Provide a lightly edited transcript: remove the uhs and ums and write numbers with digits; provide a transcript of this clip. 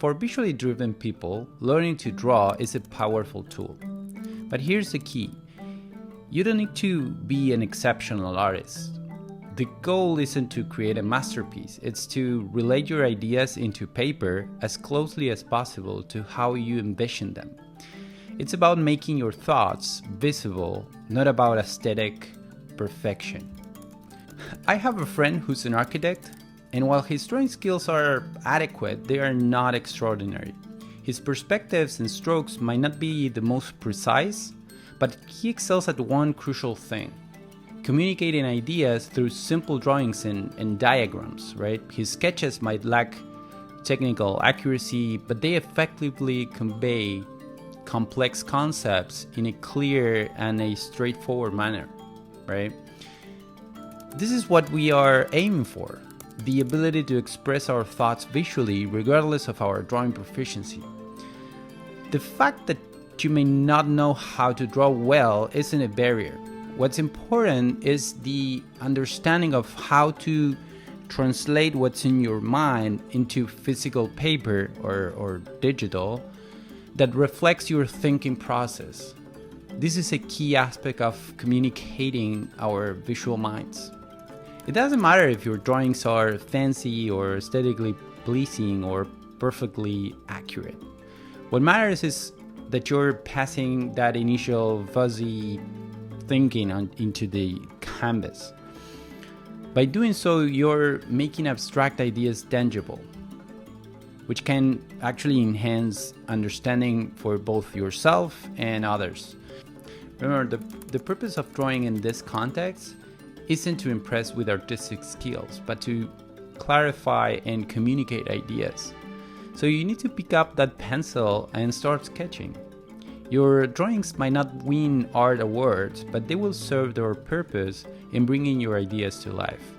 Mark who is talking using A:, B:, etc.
A: For visually driven people, learning to draw is a powerful tool. But here's the key. You don't need to be an exceptional artist. The goal isn't to create a masterpiece, it's to relate your ideas into paper as closely as possible to how you envision them. It's about making your thoughts visible, not about aesthetic perfection. I have a friend who's an architect, and while his drawing skills are adequate, they are not extraordinary. His perspectives and strokes might not be the most precise, but he excels at one crucial thing: communicating ideas through simple drawings and diagrams, right? His sketches might lack technical accuracy, but they effectively convey complex concepts in a clear and a straightforward manner, right? This is what we are aiming for: the ability to express our thoughts visually regardless of our drawing proficiency. The fact that you may not know how to draw well isn't a barrier. What's important is the understanding of how to translate what's in your mind into physical paper or digital that reflects your thinking process. This is a key aspect of communicating our visual minds. It doesn't matter if your drawings are fancy or aesthetically pleasing or perfectly accurate. What matters is that you're passing that initial fuzzy thinking into the canvas. By doing so, you're making abstract ideas tangible, which can actually enhance understanding for both yourself and others. Remember, the purpose of drawing in this context isn't to impress with artistic skills, but to clarify and communicate ideas. So you need to pick up that pencil and start sketching. Your drawings might not win art awards, but they will serve their purpose in bringing your ideas to life.